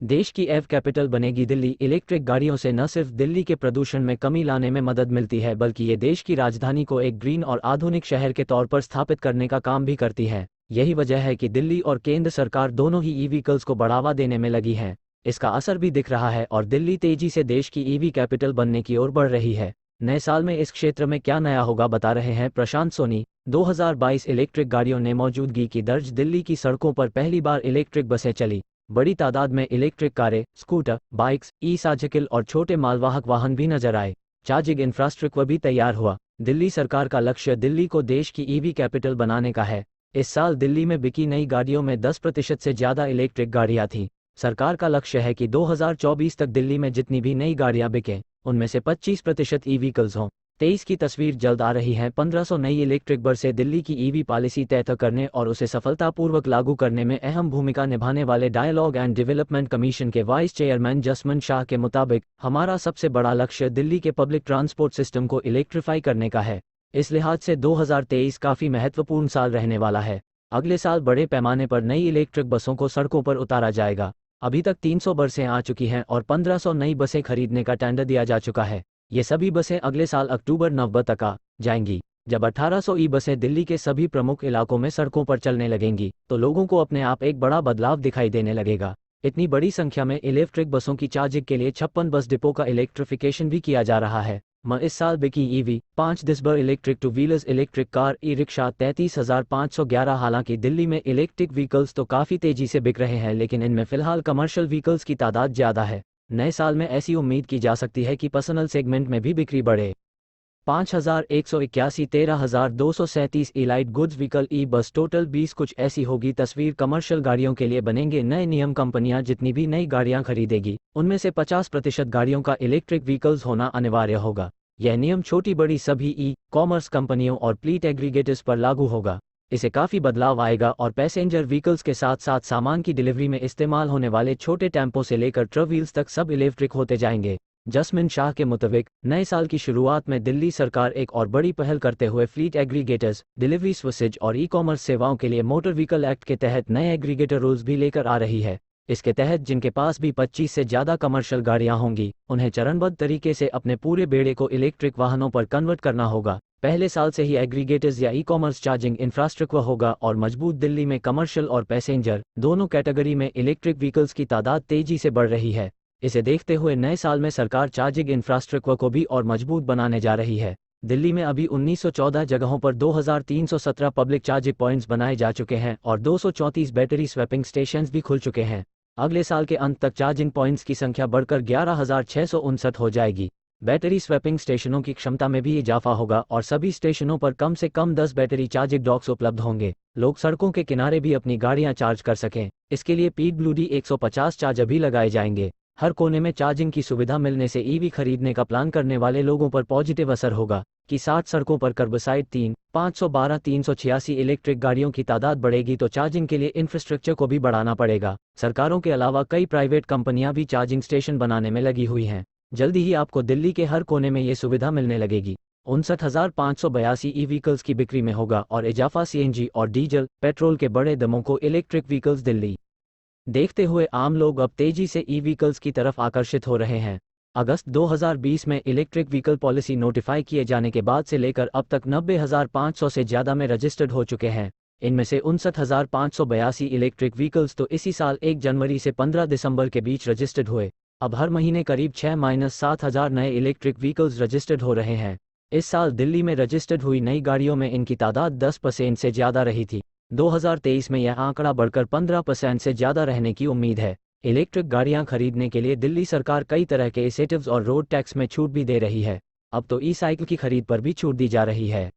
देश की एव कैपिटल बनेगी दिल्ली। इलेक्ट्रिक गाड़ियों से न सिर्फ दिल्ली के प्रदूषण में कमी लाने में मदद मिलती है, बल्कि ये देश की राजधानी को एक ग्रीन और आधुनिक शहर के तौर पर स्थापित करने का काम भी करती है। यही वजह है कि दिल्ली और केंद्र सरकार दोनों ही ईवी व्हीकल्स को बढ़ावा देने में लगी है। इसका असर भी दिख रहा है और दिल्ली तेजी से देश की ईवी कैपिटल बनने की ओर बढ़ रही है। नए साल में इस क्षेत्र में क्या नया होगा, बता रहे हैं प्रशांत सोनी। 2022 इलेक्ट्रिक गाड़ियों ने मौजूदगी की दर्ज। दिल्ली की सड़कों पर पहली बार इलेक्ट्रिक बसें चली। बड़ी तादाद में इलेक्ट्रिक कारें, स्कूटर, बाइक्स, ई साइकिल और छोटे मालवाहक वाहन भी नजर आए। चार्जिंग इंफ्रास्ट्रक्चर भी तैयार हुआ। दिल्ली सरकार का लक्ष्य दिल्ली को देश की ईवी कैपिटल बनाने का है। इस साल दिल्ली में बिकी नई गाड़ियों में 10% से ज्यादा इलेक्ट्रिक गाड़ियां थीं। सरकार का लक्ष्य है कि 2024 तक दिल्ली में जितनी भी नई गाड़ियां बिकें, उनमें से 25% ई व्हीकल्स हों। 23 की तस्वीर जल्द आ रही है। 1500 नई इलेक्ट्रिक बसें। दिल्ली की ईवी पॉलिसी तय करने और उसे सफलतापूर्वक लागू करने में अहम भूमिका निभाने वाले डायलॉग एंड डेवलपमेंट कमीशन के वाइस चेयरमैन जसवंत शाह के मुताबिक, हमारा सबसे बड़ा लक्ष्य दिल्ली के पब्लिक ट्रांसपोर्ट सिस्टम को इलेक्ट्रीफाई करने का है। इस लिहाज से 2023 काफी महत्वपूर्ण साल रहने वाला है। अगले साल बड़े पैमाने पर नई इलेक्ट्रिक बसों को सड़कों पर उतारा जाएगा। अभी तक 300 बसें आ चुकी हैं और 1500 नई बसें खरीदने का टेंडर दिया जा चुका है। ये सभी बसें अगले साल अक्टूबर-नवंबर तक आ जाएंगी। जब 1800 ई बसें दिल्ली के सभी प्रमुख इलाकों में सड़कों पर चलने लगेंगी, तो लोगों को अपने आप एक बड़ा बदलाव दिखाई देने लगेगा। इतनी बड़ी संख्या में इलेक्ट्रिक बसों की चार्जिंग के लिए 56 बस डिपो का इलेक्ट्रिफिकेशन भी किया जा रहा है। इस साल बिकी ईवी 5 दिसंबर electric two wheelers, electric car, e rickshaw 33,511। हालांकि दिल्ली में इलेक्ट्रिक व्हीकल्स तो काफ़ी तेजी से बिक रहे हैं, लेकिन इनमें फिलहाल कमर्शियल व्हीकल्स की तादाद ज़्यादा है। नए साल में ऐसी उम्मीद की जा सकती है कि पर्सनल सेगमेंट में भी बिक्री बढ़े। 5181, 13,237 इलाइट गुड्स व्हीकल ई बस, टोटल 20 कुछ ऐसी होगी तस्वीर। कमर्शियल गाड़ियों के लिए बनेंगे नए नियम। कंपनियां जितनी भी नई गाड़ियां खरीदेगी, उनमें से 50% गाड़ियों का इलेक्ट्रिक व्हीकल्स होना अनिवार्य होगा। यह नियम छोटी बड़ी सभी ई कॉमर्स कंपनियों और फ्लीट एग्रीगेटर्स पर लागू होगा। इससे काफ़ी बदलाव आएगा और पैसेंजर व्हीकल्स के साथ साथ सामान की डिलीवरी में इस्तेमाल होने वाले छोटे टेम्पो से लेकर ट्रक व्हील्स तक सब इलेक्ट्रिक होते जाएंगे। जसवंत शाह के मुताबिक, नए साल की शुरुआत में दिल्ली सरकार एक और बड़ी पहल करते हुए फ्लीट एग्रीगेटर्स, डिलीवरी सर्विसेज और ई कॉमर्स सेवाओं के लिए मोटर व्हीकल एक्ट के तहत नए एग्रीगेटर रूल्स भी लेकर आ रही है। इसके तहत जिनके पास भी 25 से ज़्यादा कमर्शियल गाड़ियां होंगी, उन्हें चरणबद्ध तरीके से अपने पूरे बेड़े को इलेक्ट्रिक वाहनों पर कन्वर्ट करना होगा। पहले साल से ही एग्रीगेटर्स या ई कॉमर्स चार्जिंग इंफ्रास्ट्रक्चर होगा और मजबूत। दिल्ली में कमर्शियल और पैसेंजर दोनों कैटेगरी में इलेक्ट्रिक व्हीकल्स की तादाद तेजी से बढ़ रही है। इसे देखते हुए नए साल में सरकार चार्जिंग इंफ्रास्ट्रक्चर को भी और मजबूत बनाने जा रही है। दिल्ली में अभी 1914 जगहों पर 2317 पब्लिक चार्जिंग पॉइंट्स बनाए जा चुके हैं और 234 बैटरी स्वैपिंग स्टेशंस भी खुल चुके हैं। अगले साल के अंत तक चार्जिंग पॉइंट्स की संख्या बढ़कर 11,659 हो जाएगी। बैटरी स्वैपिंग स्टेशनों की क्षमता में भी इजाफा होगा और सभी स्टेशनों पर कम से कम 10 बैटरी चार्जिंग डॉक्स उपलब्ध होंगे। लोग सड़कों के किनारे भी अपनी गाड़ियां चार्ज कर सकें, इसके लिए पीडब्ल्यूडी 150 चार्जर भी लगाए जाएंगे। हर कोने में चार्जिंग की सुविधा मिलने से ईवी खरीदने का प्लान करने वाले लोगों पर पॉजिटिव असर होगा कि 60 सड़कों पर कर्बसाइड 512 386 इलेक्ट्रिक गाड़ियों की तादाद बढ़ेगी, तो चार्जिंग के लिए इंफ्रास्ट्रक्चर को भी बढ़ाना पड़ेगा। सरकारों के अलावा कई प्राइवेट कंपनियां भी चार्जिंग स्टेशन बनाने में लगी हुई हैं। जल्दी ही आपको दिल्ली के हर कोने में ये सुविधा मिलने लगेगी। 59,582 ई व्हीकल्स की बिक्री में होगा और इजाफा सीएनजी और डीजल पेट्रोल के बड़े दमों को इलेक्ट्रिक व्हीकल्स दिल्ली देखते हुए आम लोग अब तेजी से ई व्हीकल्स की तरफ आकर्षित हो रहे हैं। अगस्त 2020 में इलेक्ट्रिक व्हीकल पॉलिसी नोटिफाई किए जाने के बाद से लेकर अब तक 90,500 से ज़्यादा में रजिस्टर्ड हो चुके हैं। इनमें से 59,582 इलेक्ट्रिक व्हीकल्स तो इसी साल 1 जनवरी से 15 दिसंबर के बीच रजिस्टर्ड हुए। अब हर महीने करीब 6-7 नए इलेक्ट्रिक व्हीकल्स रजिस्टर्ड हो रहे हैं। इस साल दिल्ली में रजिस्टर्ड हुई नई गाड़ियों में इनकी तादाद 10% से ज़्यादा रही थी। 2023 में यह आंकड़ा बढ़कर 15% से ज़्यादा रहने की उम्मीद है। इलेक्ट्रिक गाड़ियां खरीदने के लिए दिल्ली सरकार कई तरह के इंसेंटिव्स और रोड टैक्स में छूट भी दे रही है। अब तो ई साइकिल की खरीद पर भी छूट दी जा रही है।